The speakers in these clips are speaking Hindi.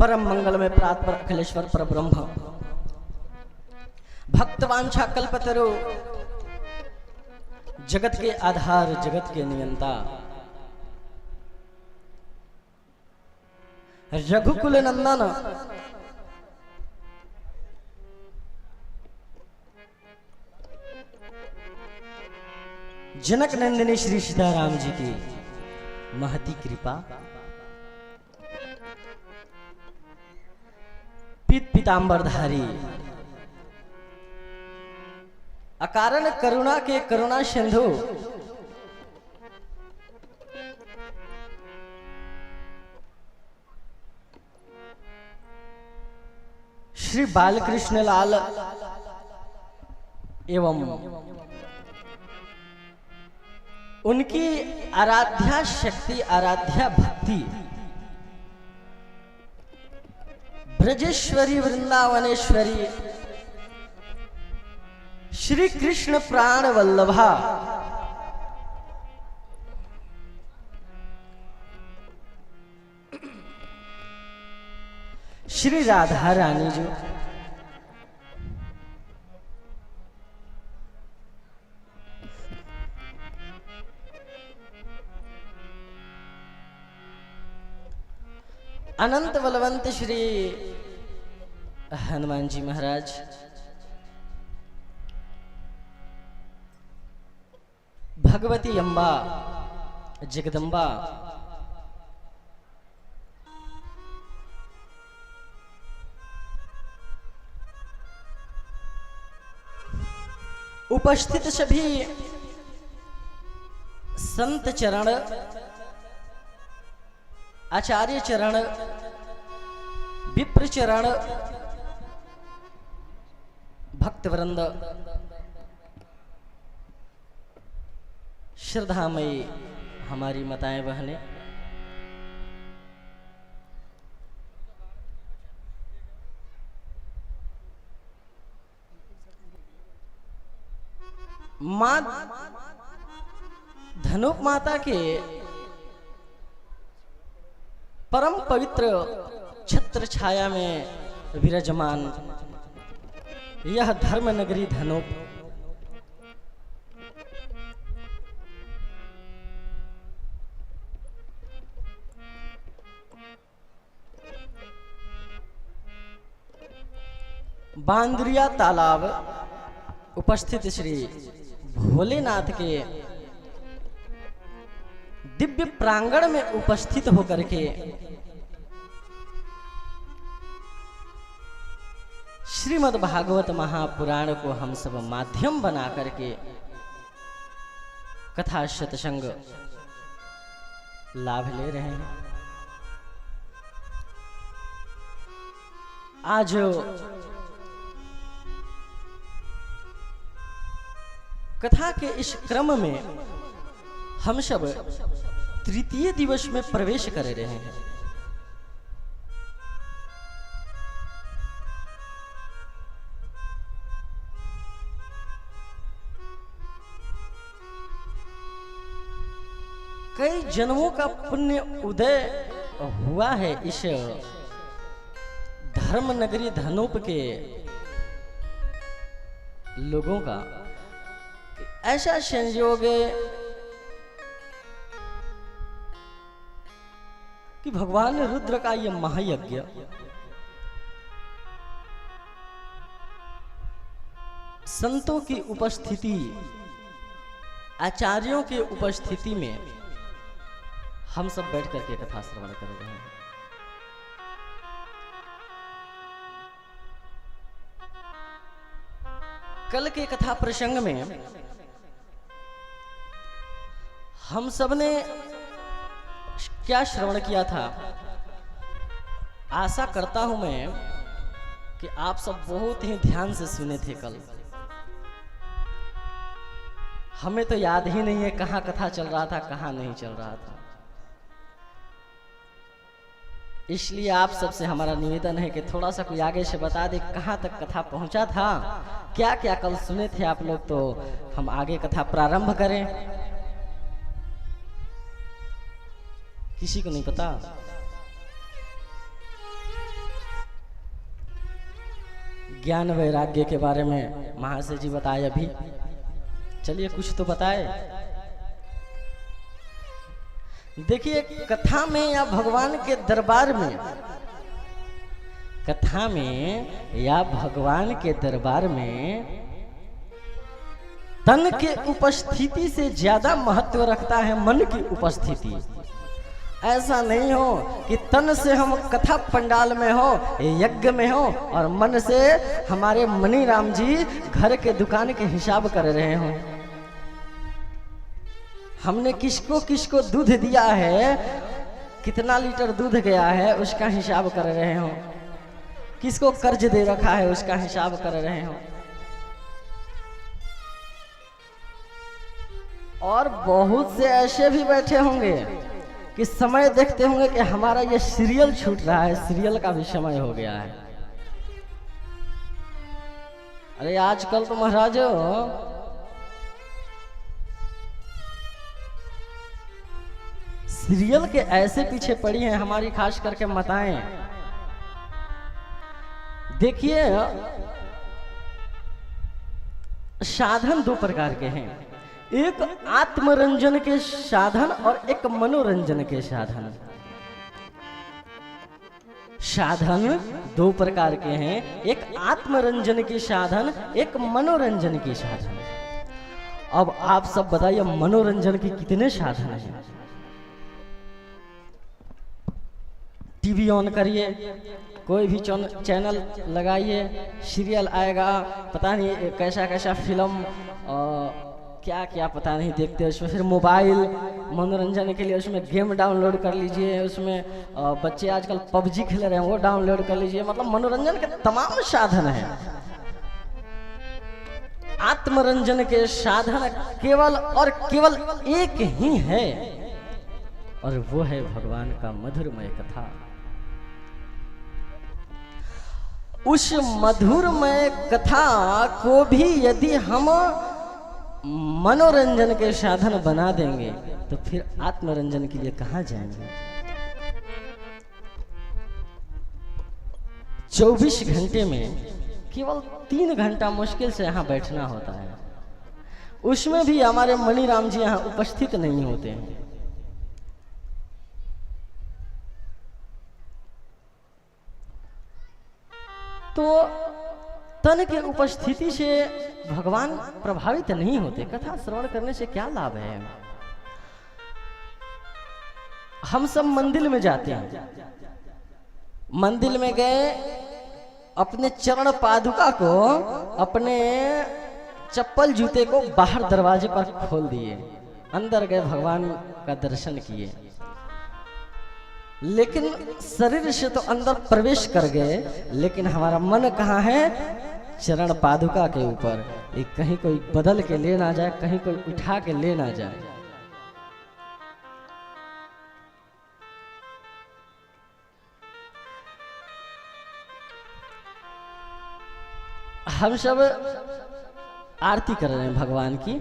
परम मंगल में प्रात पर अखिलेश्वर पर ब्रह्म भक्तवांछा कल्पतरु जगत के आधार जगत के नियंता रघुकुल नंदन जनक नंदिनी श्री सीताराम जी की महती कृपा पीतांबरधारी अकारण करुणा के करुणा सिंधु श्री बालकृष्ण लाल एवं उनकी आराध्या शक्ति आराध्या भक्ति ब्रजेश्वरी वृंदावनेश्वरी श्री कृष्ण प्राण वल्लभा श्री राधा रानी जी अनंत बलवंत श्री हनुमान जी महाराज भगवती अम्बा जगदम्बा उपस्थित सभी संत चरण आचार्य चरण विप्र चरण भक्तवृंद श्रद्धामयी हमारी माताएं बहनें मां धनुक माता के परम पवित्र छत्र छाया में विराजमान यह धर्म नगरी धनुक बांद्रिया तालाब उपस्थित श्री भोलेनाथ के दिव्य प्रांगण में उपस्थित होकर के श्रीमद् भागवत महापुराण को हम सब माध्यम बना करके कथा सत्संग लाभ ले रहे हैं। आज कथा के इस क्रम में हम सब तृतीय दिवस में प्रवेश कर रहे हैं। कई जन्मों का पुण्य उदय हुआ है इस धर्म नगरी धनुप के लोगों का। ऐसा संयोग कि भगवान रुद्र का यह महायज्ञ संतों की उपस्थिति आचार्यों की उपस्थिति में हम सब बैठ करके कथा श्रवण कर रहे हैं। कल के कथा प्रसंग में हम सब ने क्या श्रवण किया था। आशा करता हूं मैं कि आप सब बहुत ही ध्यान से सुने थे कल। हमें तो याद ही नहीं है कहां कथा चल रहा था कहां नहीं चल रहा था। इसलिए आप सबसे हमारा निवेदन है कि थोड़ा सा कोई आगे से बता दे कहां तक कथा पहुंचा था, क्या क्या कल सुने थे आप लोग, तो हम आगे कथा प्रारंभ करें। किसी को नहीं पता? ज्ञान वैराग्य के बारे में महाशय जी बताए अभी। चलिए कुछ तो बताए। देखिए कथा में या भगवान के दरबार में, कथा में या भगवान के दरबार में तन के उपस्थिति से ज्यादा महत्व रखता है मन की उपस्थिति। ऐसा नहीं हो कि तन से हम कथा पंडाल में हो, यज्ञ में हो, और मन से हमारे मनी राम जी घर के दुकान के हिसाब कर रहे हो। हमने किसको किसको दूध दिया है, कितना लीटर दूध गया है, उसका हिसाब कर रहे हो। किसको कर्ज दे रखा है, उसका हिसाब कर रहे हो। और बहुत से ऐसे भी बैठे होंगे कि समय देखते होंगे कि हमारा ये सीरियल छूट रहा है, सीरियल का भी समय हो गया है। अरे आजकल तो महाराजो सीरियल के ऐसे पीछे पड़ी हैं हमारी खास करके माताएं। देखिए साधन दो प्रकार के हैं, एक आत्मरंजन के साधन और एक मनोरंजन के साधन। साधन दो प्रकार के हैं, एक आत्मरंजन के साधन, एक मनोरंजन के साधन। अब आप सब बताइए मनोरंजन के कितने साधन हैं। टीवी ऑन करिए, कोई भी चैनल लगाइए, सीरियल आएगा, पता नहीं कैसा कैसा फिल्म क्या क्या पता नहीं देखते। उसमें फिर मोबाइल मनोरंजन के लिए उसमें गेम डाउनलोड कर लीजिए, उसमें बच्चे आजकल पबजी खेल रहे हैं वो डाउनलोड कर लीजिए। मतलब मनोरंजन के तमाम साधन हैं। आत्मरंजन के साधन केवल और केवल एक ही है, और वो है भगवान का मधुरमय कथा। उस मधुरमय कथा को भी यदि हम मनोरंजन के साधन बना देंगे तो फिर आत्मरंजन के लिए कहां जाएंगे। 24 घंटे में केवल 3 घंटा मुश्किल से यहां बैठना होता है, उसमें भी हमारे मनी राम जी यहां उपस्थित नहीं होते हैं। तो तन के उपस्थिति से भगवान प्रभावित नहीं होते। कथा श्रवण करने से क्या लाभ है। हम सब मंदिर में जाते हैं, मंदिर में गए, अपने चरण पादुका को, अपने चप्पल जूते को बाहर दरवाजे पर खोल दिए, अंदर गए, भगवान का दर्शन किए, लेकिन शरीर से तो अंदर प्रवेश कर गए, लेकिन हमारा मन कहाँ है, चरण पादुका के ऊपर। कहीं कोई बदल के ले ना जाए, कहीं कोई उठा के ले ना जाए। हम सब आरती कर रहे हैं भगवान की,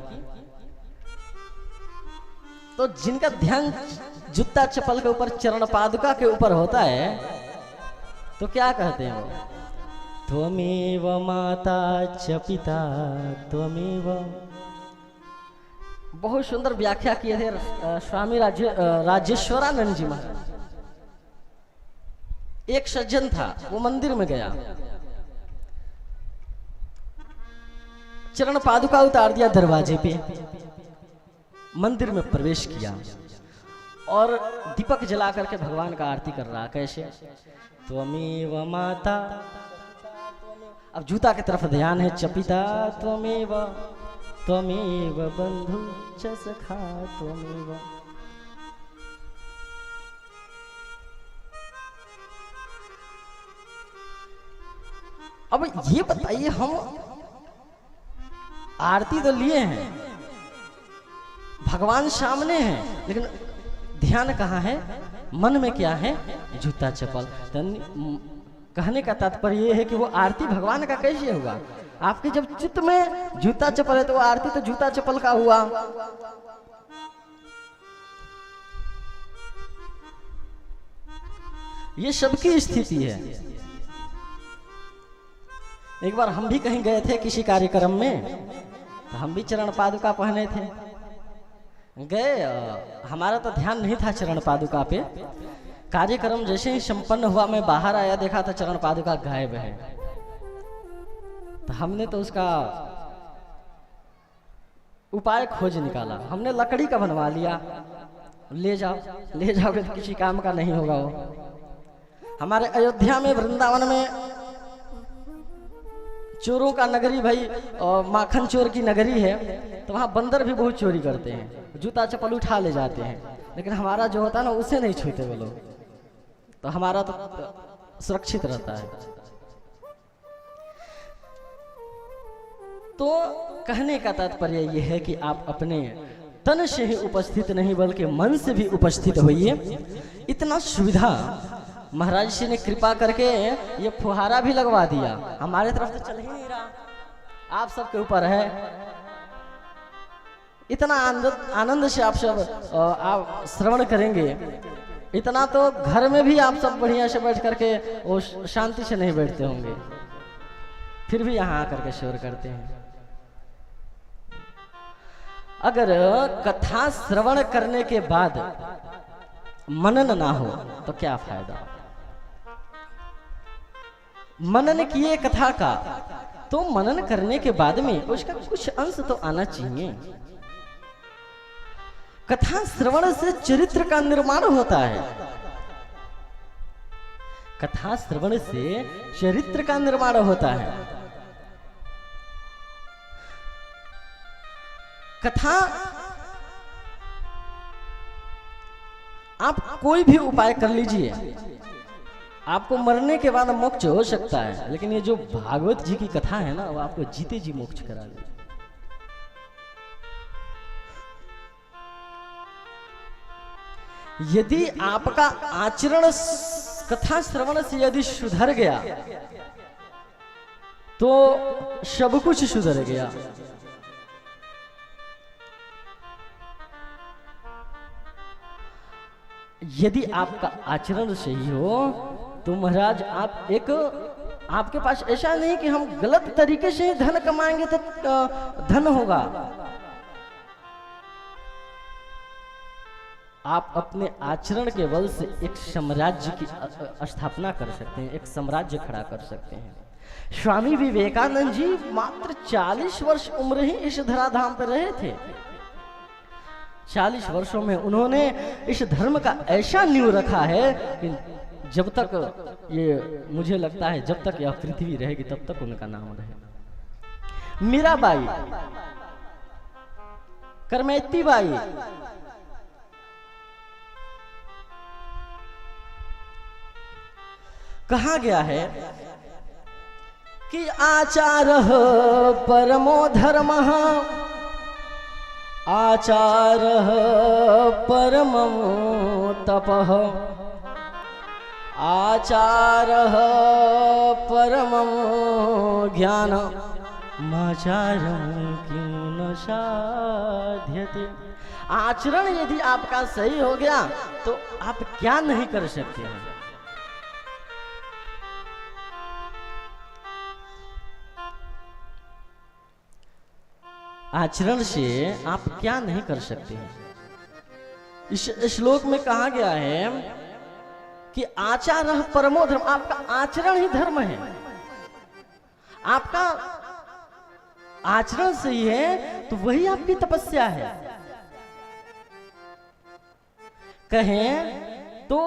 तो जिनका ध्यान जूता चप्पल के ऊपर, चरण पादुका के ऊपर होता है, तो क्या कहते हैं वो, त्वमेव माता च पिता त्वमेव। बहुत सुंदर व्याख्या किए थे स्वामी राजेश्वरानंद जी महाराज। एक सज्जन था, वो मंदिर में गया, चरण पादुका उतार दिया दरवाजे पे, मंदिर में प्रवेश किया और दीपक जला करके भगवान का आरती कर रहा। कैसे, त्वमेव माता, अब जूता की तरफ ध्यान है, चपिता त्वमेव, त्वमेव बंधु च सखा त्वमेव। अब ये बताइए, हम आरती तो लिए हैं, भगवान सामने हैं, लेकिन ध्यान कहाँ है, मन में क्या है, जूता चप्पल। कहने का तात्पर्य यह है कि वो आरती भगवान का कैसे हुआ। आपके जब चित्त में जूता चप्पल है तो वो आरती तो जूता चप्पल का हुआ। ये सबकी स्थिति है। एक बार हम भी कहीं गए थे किसी कार्यक्रम में, तो हम भी चरण पादुका पहने थे। गए, हमारा तो ध्यान नहीं था चरण पादुका पे। कार्यक्रम जैसे ही संपन्न हुआ, मैं बाहर आया, देखा था चरण पादुका गायब है। तो हमने तो उसका उपाय खोज निकाला। हमने लकड़ी का बनवा लिया, ले जाओगे तो किसी काम का नहीं होगा वो। हमारे अयोध्या में, वृंदावन में चोरों का नगरी भाई, माखन चोर की नगरी है, तो वहाँ बंदर भी बहुत चोरी करते हैं, जूता चप्पल उठा ले जाते हैं, लेकिन हमारा जो होता है ना उसे नहीं छूते वो लोग, तो हमारा तो सुरक्षित रहता है। तो कहने का तात्पर्य यह है कि आप अपने तन से ही उपस्थित नहीं बल्कि मन से भी उपस्थित होइए। इतना सुविधा महाराज जी ने कृपा करके ये फुहारा भी लगवा दिया। हमारे तरफ तो चल ही नहीं रहा, आप सबके ऊपर है। इतना आनंद से आप सब आप श्रवण करेंगे, इतना तो घर में भी आप सब बढ़िया से बैठ करके वो शांति से नहीं बैठते होंगे, फिर भी यहाँ आकर के शोर करते हैं। अगर कथा श्रवण करने के बाद मनन ना हो तो क्या फायदा। मनन किए कथा का, तो मनन करने के बाद में उसका कुछ अंश तो आना चाहिए। कथा श्रवण से चरित्र का निर्माण होता है। कथा श्रवण से चरित्र का निर्माण होता है। कथा, आप कोई भी उपाय कर लीजिए, आपको मरने के बाद मोक्ष हो सकता है, लेकिन ये जो भागवत जी की कथा है ना, वो आपको जीते जी मोक्ष करा दे। यदि आपका आचरण कथा श्रवण से यदि सुधर गया तो सब कुछ सुधर गया। यदि आपका आचरण सही हो तो महाराज आप एक, आपके पास ऐसा नहीं कि हम गलत तरीके से धन कमाएंगे तो धन होगा। आप अपने आचरण के बल से एक साम्राज्य की स्थापना कर सकते हैं, एक साम्राज्य खड़ा कर सकते हैं। स्वामी विवेकानंद जी मात्र 40 वर्ष उम्र ही इस धराधाम पर रहे थे। 40 वर्षों में उन्होंने इस धर्म का ऐसा नींव रखा है कि जब तक ये, मुझे लगता है जब तक यह पृथ्वी रहेगी तब तक उनका नाम रहेगा। मीराबाई, करमैती बाई, कहा गया है कि आचार परमो धर्म, आचार परमो तपः, आचार परमो ज्ञान, आचारं किं न साध्यते। आचरण यदि आपका सही हो गया तो आप क्या नहीं कर सकते हैं। आचरण से आप क्या नहीं कर सकते हैं। इस श्लोक में कहा गया है कि आचार परमो धर्म, आपका आचरण ही धर्म है। आपका आचरण सही है तो वही आपकी तपस्या है। कहें तो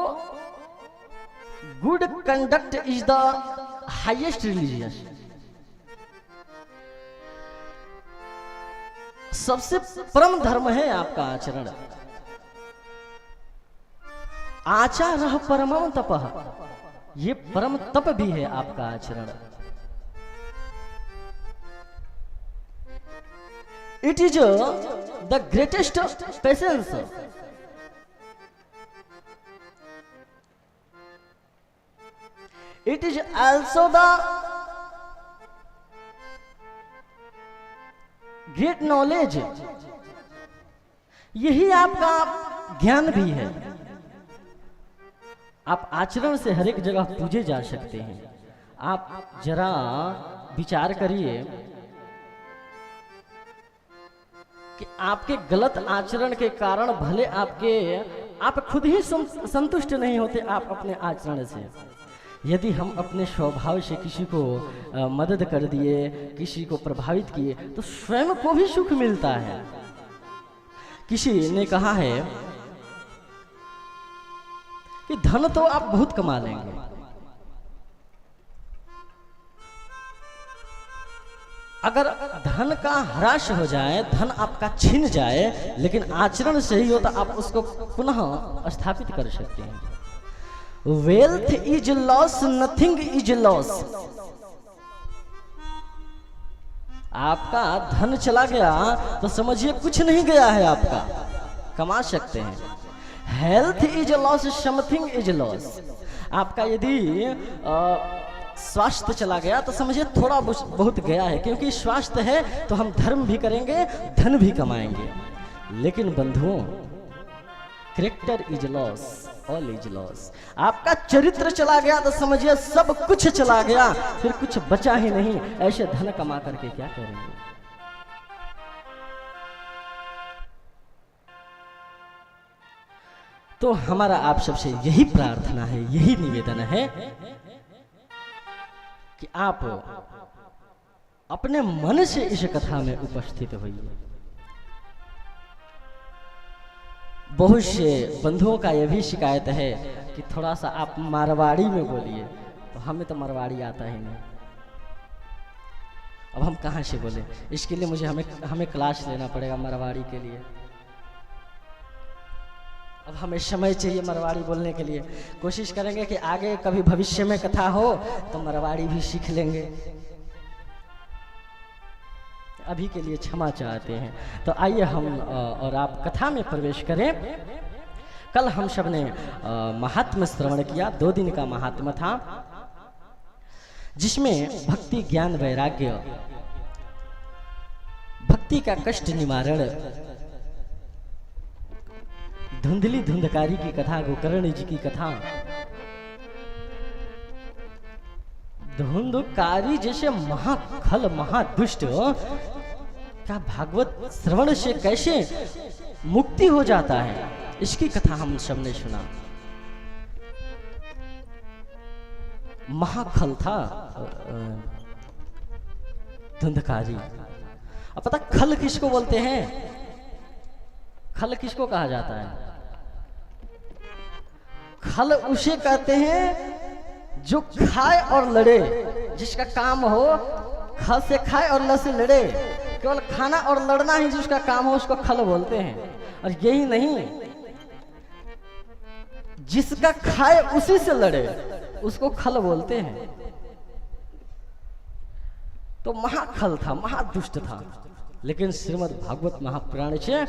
good conduct is the highest religious. सबसे परम धर्म है आपका आचरण। आचार परमं तपः, ये परम तप भी है आपका आचरण। It is the greatest patience. It is also the great knowledge. यही आपका ज्ञान भी है। आप आचरण से हर एक जगह पूजे जा सकते हैं। आप जरा विचार करिए कि आपके गलत आचरण के कारण भले आप खुद ही संतुष्ट नहीं होते आप अपने आचरण से। यदि हम अपने स्वभाव से किसी को मदद कर दिए, किसी को प्रभावित किए, तो स्वयं को भी सुख मिलता है। किसी ने कहा है कि धन तो आप बहुत कमा लेंगे, अगर धन का ह्रास हो जाए, धन आपका छिन जाए, लेकिन आचरण सही हो तो आप उसको पुनः स्थापित कर सकते हैं। Wealth is loss, nothing is loss. आपका धन चला गया तो समझिए कुछ नहीं गया है, आपका कमा सकते हैं। Health is loss, something is loss. आपका यदि स्वास्थ्य चला गया तो समझिए थोड़ा बहुत गया है, क्योंकि स्वास्थ्य है तो हम धर्म भी करेंगे, धन भी कमाएंगे। लेकिन बंधुओं, character is loss, all is loss. आपका चरित्र चला गया तो समझिए सब कुछ चला गया, फिर कुछ बचा ही नहीं। ऐसे धन कमा करके क्या करेंगे? तो हमारा आप सबसे यही प्रार्थना है, यही निवेदन है कि आप अपने मन से इस कथा में उपस्थित होइए। बहुत से बंधुओं का यह भी शिकायत है कि थोड़ा सा आप मारवाड़ी में बोलिए, तो हमें तो मारवाड़ी आता ही नहीं, अब हम कहाँ से बोले? इसके लिए हमें क्लास लेना पड़ेगा मारवाड़ी के लिए। अब हमें समय चाहिए मारवाड़ी बोलने के लिए। कोशिश करेंगे कि आगे कभी भविष्य में कथा हो तो मारवाड़ी भी सीख लेंगे। अभी के लिए क्षमा चाहते हैं। तो आइए हम और आप कथा में प्रवेश करें। कल हम सब ने महात्म्य श्रवण किया, 2 दिन का महात्म्य था, जिसमें भक्ति, ज्ञान, वैराग्य, भक्ति का कष्ट निवारण, धुंधली धुंधकारी की कथा, गोकर्ण जी की कथा। धुंधकारी जैसे महाखल, महादुष्ट का भागवत श्रवण से कैसे मुक्ति हो जाता है, इसकी कथा हम सबने सुना। महाखल था धुंधकारी। अब पता खल किसको बोलते हैं? खल किसको कहा जाता है? खल उसे कहते हैं जो खाए और लड़े, जिसका काम हो ख से खाए और ल से लड़े। केवल खाना और लड़ना ही जिसका काम हो उसको खल बोलते हैं। और यही नहीं, जिसका खाए उसी से लड़े उसको खल बोलते हैं। तो महाखल था, महादुष्ट था, लेकिन श्रीमद् भागवत महापुराण से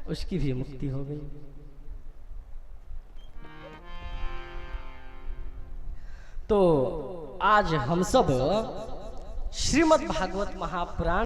उसकी भी मुक्ति हो गई। तो आज हम सब श्रीमद् भागवत महापुराण